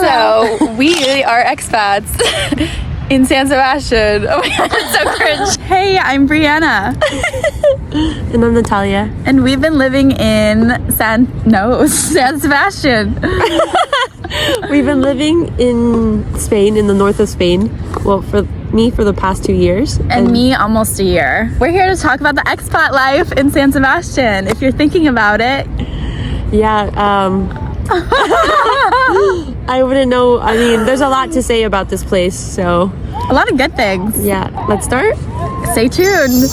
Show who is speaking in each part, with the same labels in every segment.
Speaker 1: So we are expats in San Sebastian. Oh my god, it's so cringe.
Speaker 2: Hey, I'm Brianna.
Speaker 3: And I'm Natalia.
Speaker 2: And we've been living in San Sebastian.
Speaker 3: We've been living in Spain, in the north of Spain. Well, for me, for the past 2 years.
Speaker 2: And me, almost a year. We're here to talk about the expat life in San Sebastian. If you're thinking about it.
Speaker 3: Yeah, I wouldn't know. I mean, there's a lot to say about this place, so.
Speaker 2: A lot of good things.
Speaker 3: Yeah, let's start.
Speaker 2: Stay tuned.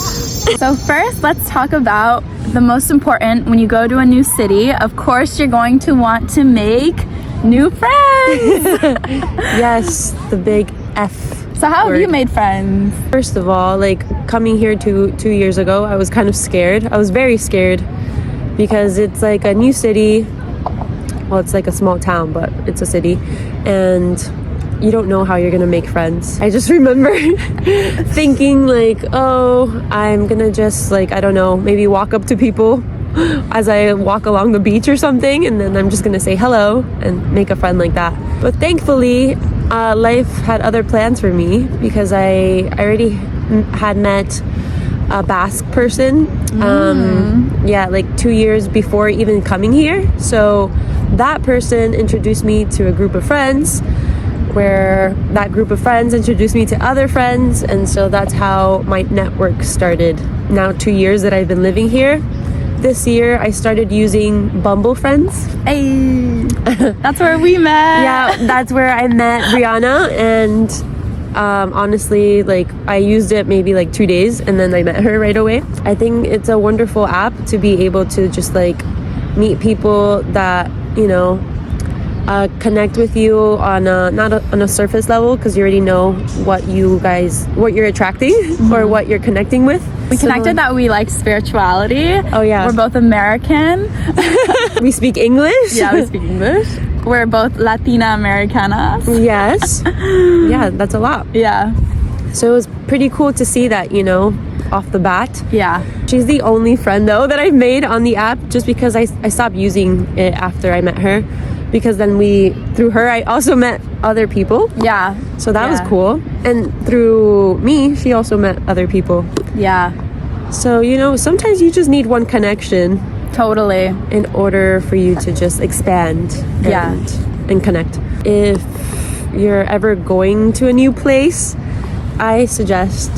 Speaker 2: So first, let's talk about the most important when you go to a new city. Of course, you're going to want to make new friends.
Speaker 3: Yes, the big F.
Speaker 2: So how
Speaker 3: word.
Speaker 2: have you made friends?
Speaker 3: First of all, like coming here two years ago, I was kind of scared. I was very scared because it's like a new city. Well, it's like a small town, but it's a city. And you don't know how you're gonna make friends. I just remember thinking like, oh, I'm gonna just like, I don't know, maybe walk up to people as I walk along the beach or something, and then I'm just gonna say hello and make a friend like that. But thankfully, life had other plans for me because I already had met a Basque person, yeah, like 2 years before even coming here. So that person introduced me to a group of friends, where that group of friends introduced me to other friends, and so that's how my network started. Now 2 years that I've been living here. This year I started using Bumble Friends.
Speaker 2: Hey, that's where we met.
Speaker 3: Yeah, that's where I met Brianna, and honestly, like I used it maybe like 2 days and then I met her right away. I think it's a wonderful app to be able to just like meet people that, you know, connect with you on not on a surface level, because you already know what you're attracting or what you're connecting with.
Speaker 2: We connected that we like spirituality.
Speaker 3: Oh yeah,
Speaker 2: we're both American.
Speaker 3: We speak English.
Speaker 2: Yeah, we speak English. We're both Latina Americanas.
Speaker 3: Yes. Yeah, that's a lot.
Speaker 2: Yeah.
Speaker 3: So it was pretty cool to see that, you know, off the bat.
Speaker 2: Yeah.
Speaker 3: She's the only friend though that I've made on the app, just because I stopped using it after I met her, because then through her I also met other people.
Speaker 2: Yeah.
Speaker 3: So that was cool. And through me, she also met other people.
Speaker 2: Yeah.
Speaker 3: So, you know, sometimes you just need one connection.
Speaker 2: Totally.
Speaker 3: In order for you to just expand and connect. If you're ever going to a new place, I suggest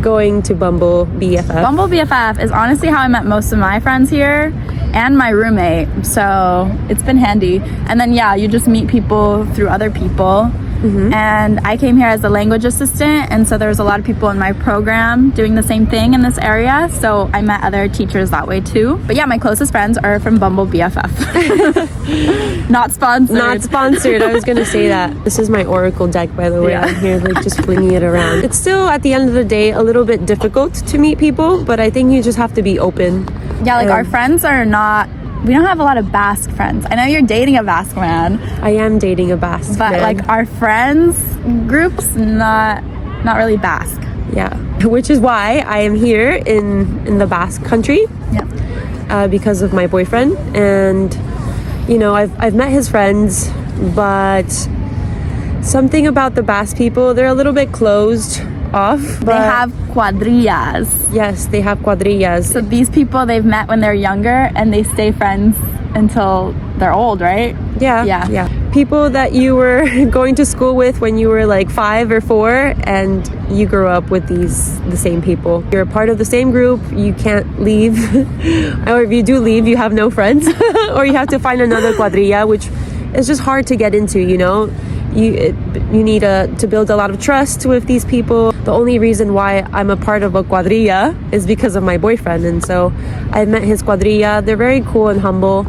Speaker 3: going to Bumble BFF.
Speaker 2: Bumble BFF is honestly how I met most of my friends here and my roommate. So it's been handy. And then, yeah, you just meet people through other people. Mm-hmm. And I came here as a language assistant, and so there was a lot of people in my program doing the same thing in this area, so I met other teachers that way too. But yeah, my closest friends are from Bumble BFF. Not sponsored.
Speaker 3: Not sponsored. I was gonna say that. This is my oracle deck, by the way. Yeah. I'm here like just flinging it around. It's still at the end of the day a little bit difficult to meet people, but I think you just have to be open.
Speaker 2: Yeah, like our friends are not. We don't have a lot of Basque friends. I know you're dating a Basque man.
Speaker 3: I am dating a Basque man.
Speaker 2: But like our friends group's not really Basque.
Speaker 3: Yeah, which is why I am here in the Basque country.
Speaker 2: Yeah.
Speaker 3: Because of my boyfriend, and you know, I've met his friends, but something about the Basque people, they're a little bit closed off.
Speaker 2: They have cuadrillas.
Speaker 3: Yes, they have cuadrillas.
Speaker 2: So these people they've met when they're younger, and they stay friends until they're old, right?
Speaker 3: Yeah. People that you were going to school with when you were like 5 or 4, and you grew up with the same people. You're a part of the same group. You can't leave, or if you do leave, you have no friends, or you have to find another cuadrilla, which is just hard to get into. You know. You need to build a lot of trust with these people. The only reason why I'm a part of a cuadrilla is because of my boyfriend, and so I met his cuadrilla. They're very cool and humble,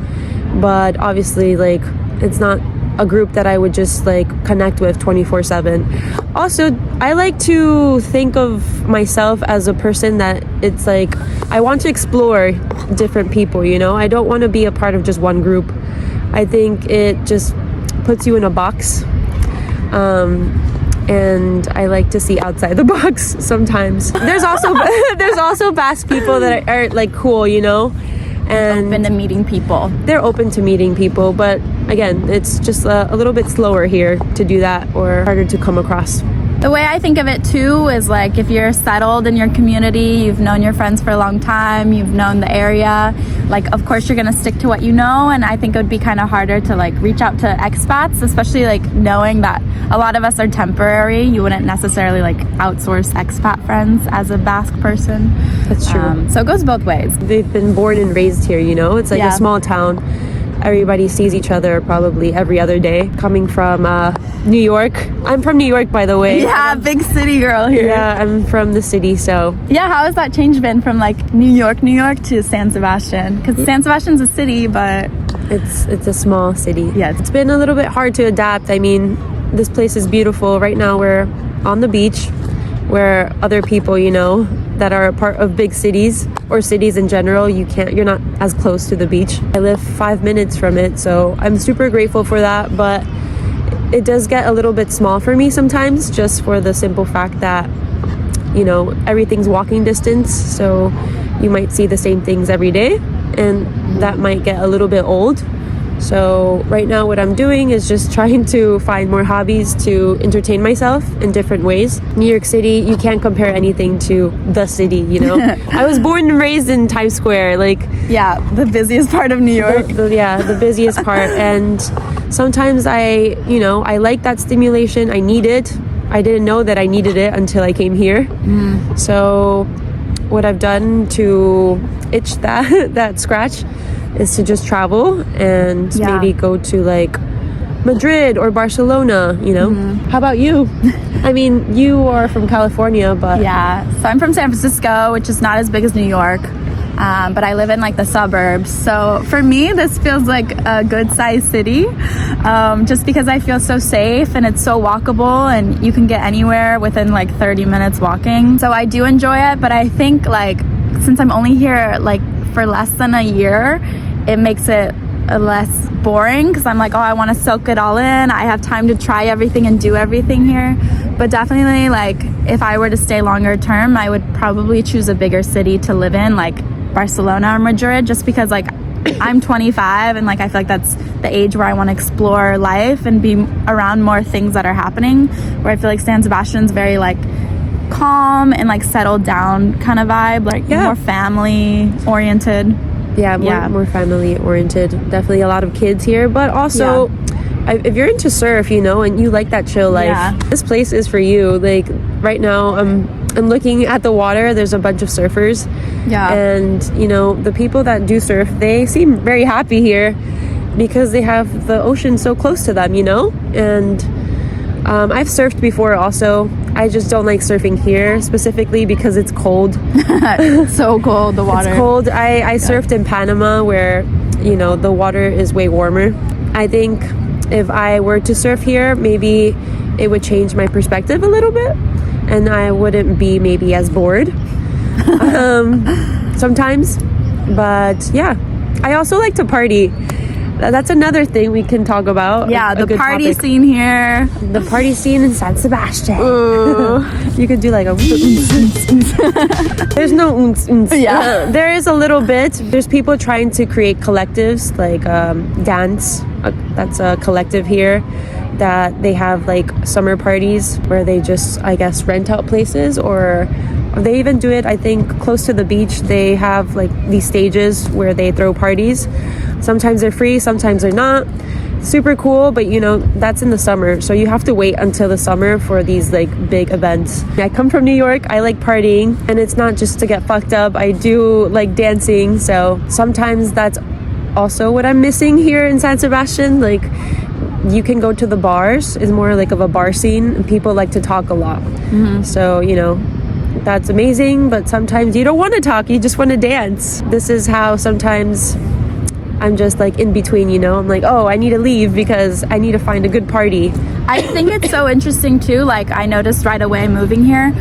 Speaker 3: but obviously like it's not a group that I would just like connect with 24/7. Also, I like to think of myself as a person that it's like I want to explore different people, you know. I don't want to be a part of just one group. I think it just puts you in a box. And I like to see outside the box sometimes. There's also Basque people that are like cool, you know, and
Speaker 2: open to meeting people.
Speaker 3: They're open to meeting people, but again, it's just a little bit slower here to do that, or harder to come across.
Speaker 2: The way I think of it too is like if you're settled in your community, you've known your friends for a long time, you've known the area, like of course you're gonna stick to what you know. And I think it would be kind of harder to like reach out to expats, especially like knowing that a lot of us are temporary. You wouldn't necessarily like outsource expat friends as a Basque person.
Speaker 3: That's true.
Speaker 2: So it goes both ways.
Speaker 3: They've been born and raised here, you know? It's like a small town. Everybody sees each other probably every other day. Coming from New York. I'm from New York, by the way.
Speaker 2: Yeah, big city girl here.
Speaker 3: Yeah, I'm from the city, so.
Speaker 2: Yeah, how has that change been from like New York to San Sebastian? Because San Sebastian's a city, but
Speaker 3: it's a small city.
Speaker 2: Yeah.
Speaker 3: It's been a little bit hard to adapt. I mean, this place is beautiful. Right now we're on the beach, where other people, you know, that are a part of big cities or cities in general, you're not as close to the beach. I live 5 minutes from it, so I'm super grateful for that, but it does get a little bit small for me sometimes, just for the simple fact that, you know, everything's walking distance, so you might see the same things every day, and that might get a little bit old. So right now what I'm doing is just trying to find more hobbies to entertain myself in different ways. New York City, you can't compare anything to the city, you know? I was born and raised in Times Square, like...
Speaker 2: Yeah, the busiest part of New York.
Speaker 3: The busiest part. And sometimes I like that stimulation. I need it. I didn't know that I needed it until I came here. So what I've done to itch that scratch is to just travel and maybe go to like Madrid or Barcelona, you know. How about you? I mean, you are from California, but
Speaker 2: yeah, so I'm from San Francisco, which is not as big as New York, but I live in like the suburbs. So for me, this feels like a good sized city, just because I feel so safe and it's so walkable and you can get anywhere within like 30 minutes walking. So I do enjoy it, but I think like since I'm only here like for less than a year, it makes it less boring because I'm like, oh, I want to soak it all in. I have time to try everything and do everything here. But definitely, like, if I were to stay longer term, I would probably choose a bigger city to live in, like Barcelona or Madrid, just because, like, I'm 25 and, like, I feel like that's the age where I want to explore life and be around more things that are happening, where I feel like San Sebastian's very, like, calm and, like, settled down kind of vibe, like, more family oriented.
Speaker 3: Yeah, more family oriented. Definitely a lot of kids here, but also if you're into surf, you know, and you like that chill life, this place is for you. Like right now, I'm looking at the water. There's a bunch of surfers, and you know, the people that do surf, they seem very happy here because they have the ocean so close to them, you know. And I've surfed before also. I just don't like surfing here specifically because it's cold.
Speaker 2: So cold, the water.
Speaker 3: It's cold. I surfed in Panama where, you know, the water is way warmer. I think if I were to surf here, maybe it would change my perspective a little bit and I wouldn't be maybe as bored sometimes. But yeah, I also like to party. That's another thing we can talk about.
Speaker 2: Yeah, the party scene here.
Speaker 3: The party scene in San Sebastian.
Speaker 2: Ooh.
Speaker 3: You could do like a... There's no...
Speaker 2: Yeah.
Speaker 3: There is a little bit. There's people trying to create collectives, like dance. That's a collective here that they have like summer parties where they just, I guess, rent out places, or they even do it, I think, close to the beach. They have like these stages where they throw parties. Sometimes they're free, sometimes they're not. Super cool, but you know, that's in the summer, so you have to wait until the summer for these like big events. I come from New York. I like partying, and it's not just to get fucked up. I do like dancing, so sometimes that's also what I'm missing here in San Sebastian. Like, you can go to the bars. It's more like of a bar scene, and people like to talk a lot. So, you know, that's amazing, but sometimes you don't want to talk, you just want to dance. This is how sometimes I'm just like in between, you know. I'm like, oh, I need to leave because I need to find a good party.
Speaker 2: I think it's so interesting too. Like, I noticed right away moving here,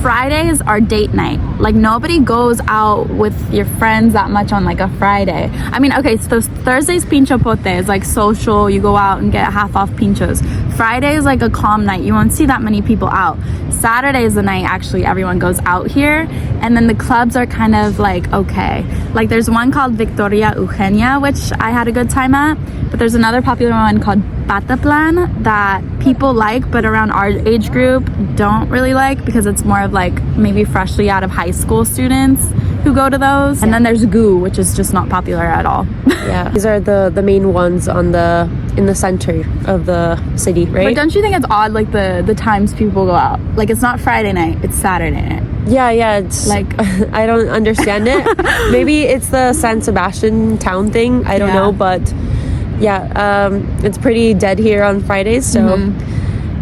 Speaker 2: Fridays are date night. Like nobody goes out with your friends that much on like a Friday. I mean, okay, so Thursday's pincho pote is like social. You go out and get half off pinchos. Friday is like a calm night. You won't see that many people out. Saturday is the night actually everyone goes out here, and then the clubs are kind of like okay. Like there's one called Victoria Eugenia, which I had a good time at, but there's another popular one called Bataplan that people like, but around our age group don't really like because it's more of like maybe freshly out of high school students who go to those. And then there's Goo, which is just not popular at all.
Speaker 3: Yeah, these are the main ones in the center of the city, right?
Speaker 2: But don't you think it's odd, like the times people go out? Like it's not Friday night, it's Saturday night.
Speaker 3: Yeah, it's like I don't understand it. Maybe it's the San Sebastian town thing. I don't know, but yeah, it's pretty dead here on Fridays. So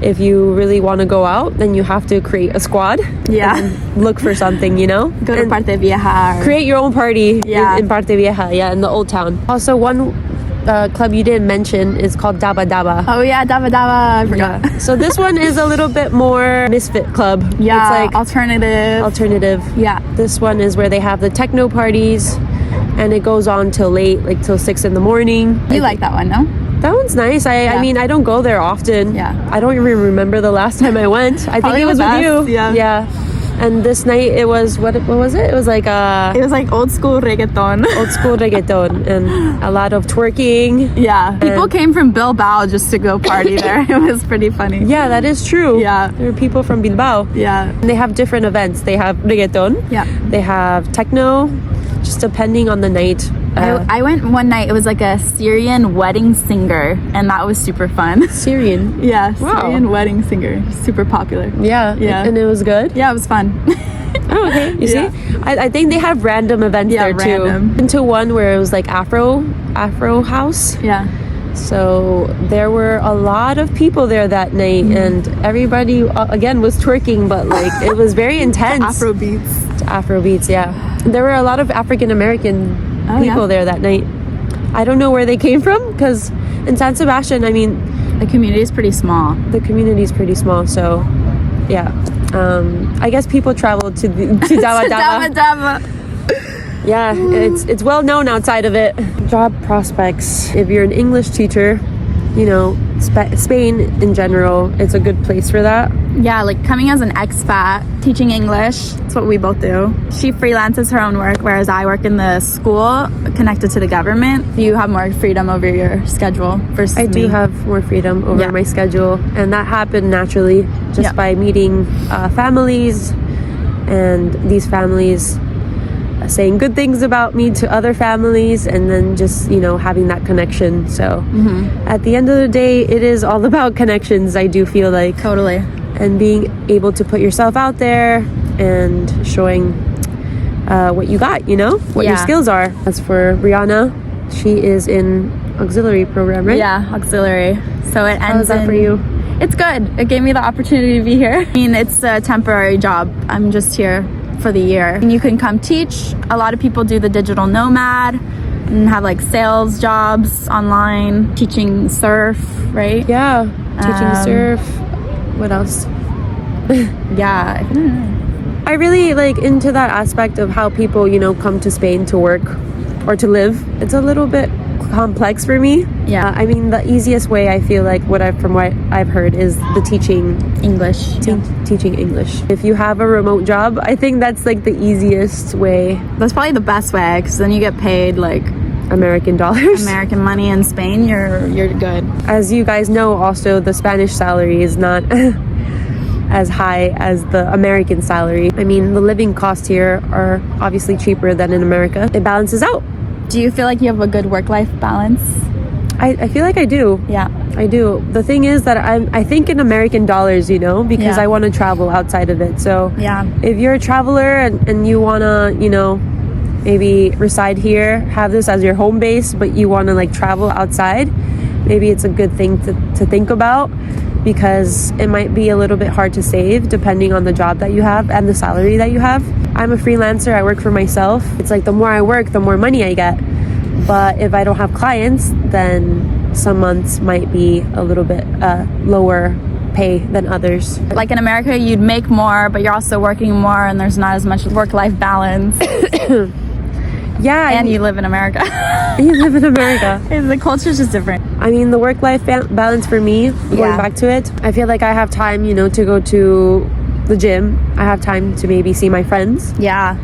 Speaker 3: if you really want to go out, then you have to create a squad.
Speaker 2: Yeah,
Speaker 3: and look for something, you know.
Speaker 2: Go to Parte Vieja.
Speaker 3: Create your own party. In Parte Vieja. Yeah, in the old town. Also, one club you didn't mention is called Daba Daba.
Speaker 2: Oh yeah, Daba Daba. I forgot.
Speaker 3: Yeah. So this one is a little bit more misfit club.
Speaker 2: Yeah,
Speaker 3: it's like
Speaker 2: alternative. Yeah.
Speaker 3: This one is where they have the techno parties, and it goes on till late, like till 6 a.m.
Speaker 2: You like that one, no?
Speaker 3: That one's nice. I mean, I don't go there often.
Speaker 2: Yeah.
Speaker 3: I don't even remember the last time I went. I think it was with you. Yeah. And this night it was what was it? It was like
Speaker 2: old school reggaeton.
Speaker 3: Old school reggaeton and a lot of twerking.
Speaker 2: Yeah. People came from Bilbao just to go party there. It was pretty funny.
Speaker 3: Yeah, that is true.
Speaker 2: Yeah.
Speaker 3: There are people from Bilbao.
Speaker 2: Yeah.
Speaker 3: And they have different events. They have reggaeton.
Speaker 2: Yeah.
Speaker 3: They have techno, just depending on the night.
Speaker 2: I went one night. It was like a Syrian wedding singer, and that was super fun.
Speaker 3: Syrian?
Speaker 2: Yeah,
Speaker 3: wow.
Speaker 2: Syrian wedding singer. Super popular.
Speaker 3: Yeah. And it was good?
Speaker 2: Yeah, it was fun.
Speaker 3: Oh, okay. You see? I think they have random events there too. Into one where it was like Afro house.
Speaker 2: Yeah.
Speaker 3: So there were a lot of people there that night, and everybody again was twerking, but like it was very intense.
Speaker 2: Afro beats,
Speaker 3: yeah. There were a lot of African American people there that night. I don't know where they came from, because in San Sebastian, I mean,
Speaker 2: the community is pretty small.
Speaker 3: So yeah. I guess people travel to Daba Daba. Yeah, it's well known outside of it. Job prospects. If you're an English teacher, you know, Spain in general, it's a good place for that.
Speaker 2: Yeah, like coming as an expat, teaching English, that's what we both do. She freelances her own work, whereas I work in the school connected to the government. You have more freedom over your schedule versus
Speaker 3: I do have more freedom over my schedule, and that happened naturally just by meeting families, and these families saying good things about me to other families, and then just, you know, having that connection. So at the end of the day, it is all about connections, I do feel like.
Speaker 2: Totally.
Speaker 3: And being able to put yourself out there and showing what you got, you know, what your skills are. As for Rihanna, she is in auxiliary program, right?
Speaker 2: Yeah, auxiliary. So it ends.
Speaker 3: How is that for you?
Speaker 2: It's good. It gave me the opportunity to be here. I mean, it's a temporary job. I'm just here for the year. And you can come teach. A lot of people do the digital nomad and have like sales jobs online, teaching surf, right?
Speaker 3: Yeah, teaching surf. What else?
Speaker 2: Yeah, I don't know.
Speaker 3: I really like into that aspect of how people, you know, come to Spain to work or to live. It's a little bit complex for me.
Speaker 2: Yeah.
Speaker 3: I mean, the easiest way, I feel like, from what I've heard, is the teaching
Speaker 2: English.
Speaker 3: Teaching English. If you have a remote job, I think that's like the easiest way.
Speaker 2: That's probably the best way, because then you get paid like
Speaker 3: American dollars.
Speaker 2: American money in Spain, you're good.
Speaker 3: As you guys know, also the Spanish salary is not as high as the American salary. I mean, the living costs here are obviously cheaper than in America. It balances out.
Speaker 2: Do you feel like you have a good work-life balance?
Speaker 3: I feel like I do.
Speaker 2: Yeah.
Speaker 3: I do. The thing is that I think in American dollars, you know, because I want to travel outside of it. So if you're a traveler and you want to, you know, maybe reside here, have this as your home base, but you want to like travel outside, maybe it's a good thing to think about, because it might be a little bit hard to save depending on the job that you have and the salary that you have. I'm a freelancer. I work for myself. It's like the more I work, the more money I get. But if I don't have clients, then some months might be a little bit lower pay than others.
Speaker 2: Like in America, you'd make more, but you're also working more, and there's not as much work-life balance.
Speaker 3: Yeah,
Speaker 2: And you live in America.
Speaker 3: you live in America.
Speaker 2: The culture's just different.
Speaker 3: I mean, the work-life balance for me, going back to it, I feel like I have time, to go to the gym. I have time to maybe see my friends.
Speaker 2: Yeah.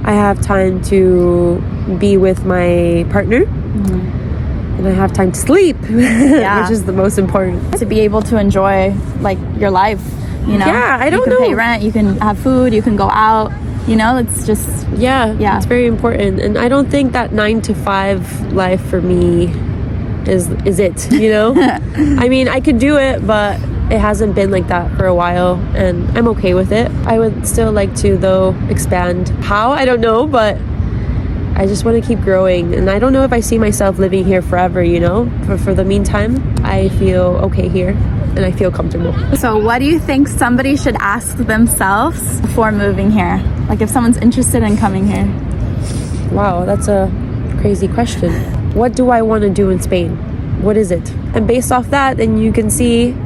Speaker 3: I have time to be with my partner. And I have time to sleep, which is the most important.
Speaker 2: To be able to enjoy, like, your life,
Speaker 3: Yeah, I don't know.
Speaker 2: You can pay rent, you can have food, you can go out. It's just...
Speaker 3: Yeah, it's very important. And I don't think that 9 to 5 life for me is it, I mean, I could do it, but it hasn't been like that for a while, and I'm okay with it. I would still like to, though, expand. How? I don't know, but I just want to keep growing. And I don't know if I see myself living here forever, For the meantime, I feel okay here. And I feel comfortable.
Speaker 2: So what do you think somebody should ask themselves before moving here? Like if someone's interested in coming here?
Speaker 3: Wow, that's a crazy question. What do I want to do in Spain? What is it? And based off that, then you can see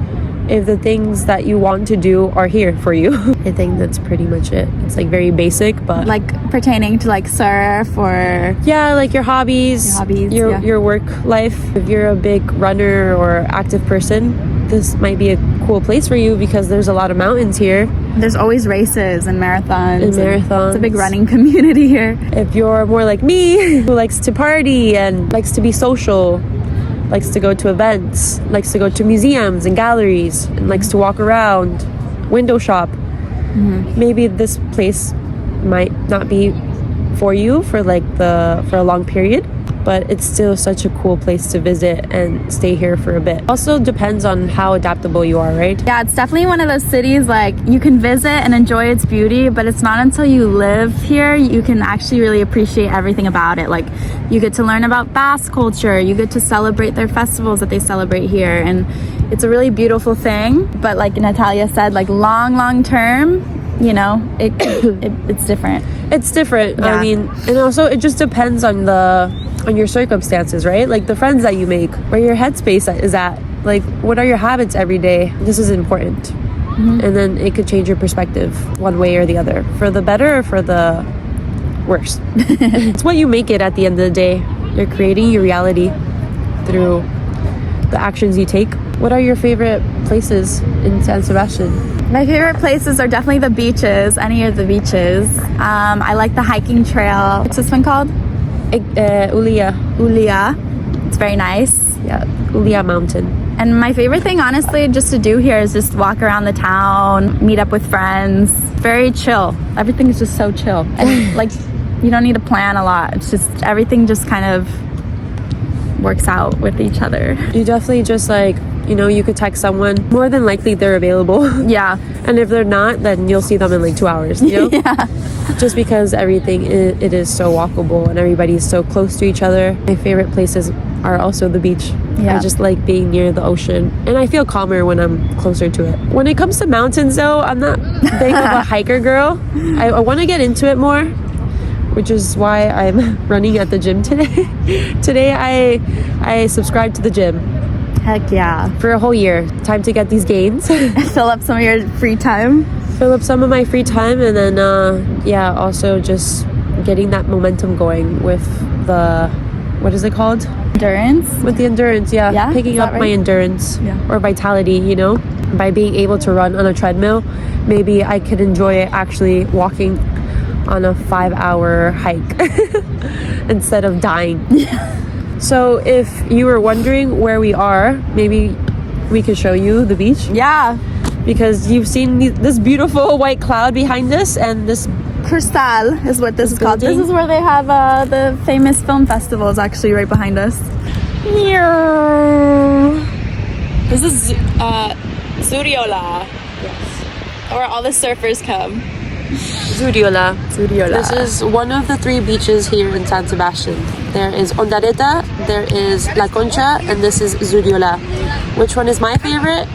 Speaker 3: if the things that you want to do are here for you. I think that's pretty much it. It's like very basic, but
Speaker 2: like pertaining to like surf or
Speaker 3: like your hobbies, your work life. If you're a big runner or active person, this might be a cool place for you because there's a lot of mountains here.
Speaker 2: There's always races and marathons.
Speaker 3: It's
Speaker 2: a big running community here.
Speaker 3: If you're more like me, who likes to party and likes to be social, likes to go to events, likes to go to museums and galleries, and likes to walk around, window shop, maybe this place might not be for you for a long period, but it's still such a cool place to visit and stay here for a bit. Also depends on how adaptable you are, right?
Speaker 2: Yeah, it's definitely one of those cities like you can visit and enjoy its beauty, but it's not until you live here you can actually really appreciate everything about it. Like you get to learn about Basque culture, you get to celebrate their festivals that they celebrate here, and it's a really beautiful thing. But like Natalia said, like long term, it's different.
Speaker 3: It's different.
Speaker 2: Yeah.
Speaker 3: I mean, and also it just depends on your circumstances, right? Like the friends that you make, where your headspace is at, like what are your habits every day. This is important. And then it could change your perspective one way or the other, for the better or for the worse. It's what you make it at the end of the day. You're creating your reality through the actions you take. What are your favorite places in San Sebastian?
Speaker 2: My favorite places are definitely the beaches, any of the beaches. I like the hiking trail. What's this one called? Ulia. It's very nice.
Speaker 3: Yeah, Ulia Mountain.
Speaker 2: And my favorite thing, honestly, just to do here is just walk around the town, meet up with friends. Very chill. Everything is just so chill. And like, you don't need to plan a lot. It's just, everything just kind of works out with each other.
Speaker 3: You definitely just you could text someone, more than likely they're available.
Speaker 2: Yeah.
Speaker 3: And if they're not, then you'll see them in like 2 hours,
Speaker 2: Yeah.
Speaker 3: Just because everything, it is so walkable and everybody's so close to each other. My favorite places are also the beach.
Speaker 2: Yeah.
Speaker 3: I just like being near the ocean, and I feel calmer when I'm closer to it. When it comes to mountains though, I'm not big of a hiker girl. I want to get into it more, which is why I'm running at the gym today. Today I subscribed to the gym.
Speaker 2: Heck yeah.
Speaker 3: For a whole year. Time to get these gains.
Speaker 2: Fill up some of your free time.
Speaker 3: Fill up some of my free time, and then also just getting that momentum going with the, what is it called?
Speaker 2: Endurance?
Speaker 3: With the endurance,
Speaker 2: Yeah,
Speaker 3: picking up my endurance or vitality, by being able to run on a treadmill. Maybe I could enjoy actually walking on a 5-hour hike instead of dying. So if you were wondering where we are, maybe we could show you the beach.
Speaker 2: Yeah.
Speaker 3: Because you've seen this beautiful white cloud behind us, and this
Speaker 2: Cristal is what this is called.
Speaker 3: building.
Speaker 2: This is where they have the famous film festival is actually right behind us.
Speaker 1: This is Zuriola. Yes. Where all the surfers come.
Speaker 3: Zuriola. This is one of the 3 beaches here in San Sebastian. There is Ondareta, there is La Concha, and this is Zuriola. Which one is my favorite?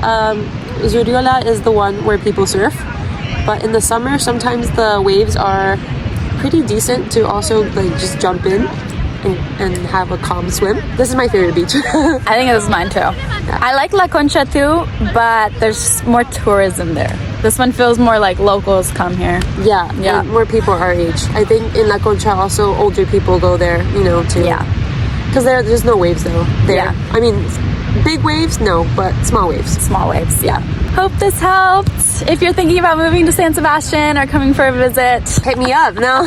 Speaker 3: Zuriola is the one where people surf, but in the summer sometimes the waves are pretty decent to also just jump in. and have a calm swim. This is my favorite beach.
Speaker 2: I think this is mine too. I like La Concha too, but there's more tourism there. This one feels more like locals come here.
Speaker 3: Yeah,
Speaker 2: Yeah.
Speaker 3: and more people our age. I think in La Concha also older people go there, you know, too.
Speaker 2: Yeah.
Speaker 3: Because there's no waves though. There.
Speaker 2: Yeah.
Speaker 3: I mean, big waves, no, but small waves.
Speaker 2: Small waves, yeah. Hope this helped. If you're thinking about moving to San Sebastian or coming for a visit,
Speaker 3: Hit me up. No,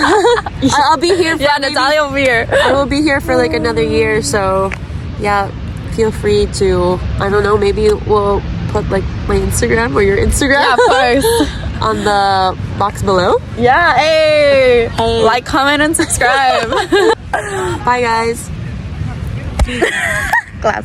Speaker 3: I'll be here. For
Speaker 2: yeah,
Speaker 3: maybe-
Speaker 2: Natalia will be here.
Speaker 3: I will be here for like another year, so yeah, feel free to, I don't know, maybe we'll put like my Instagram or your Instagram
Speaker 2: Yeah, of course.
Speaker 3: on the box below.
Speaker 2: Yeah, hey.
Speaker 3: Hey.
Speaker 2: Like, comment, and subscribe.
Speaker 3: Bye guys.
Speaker 2: Glass.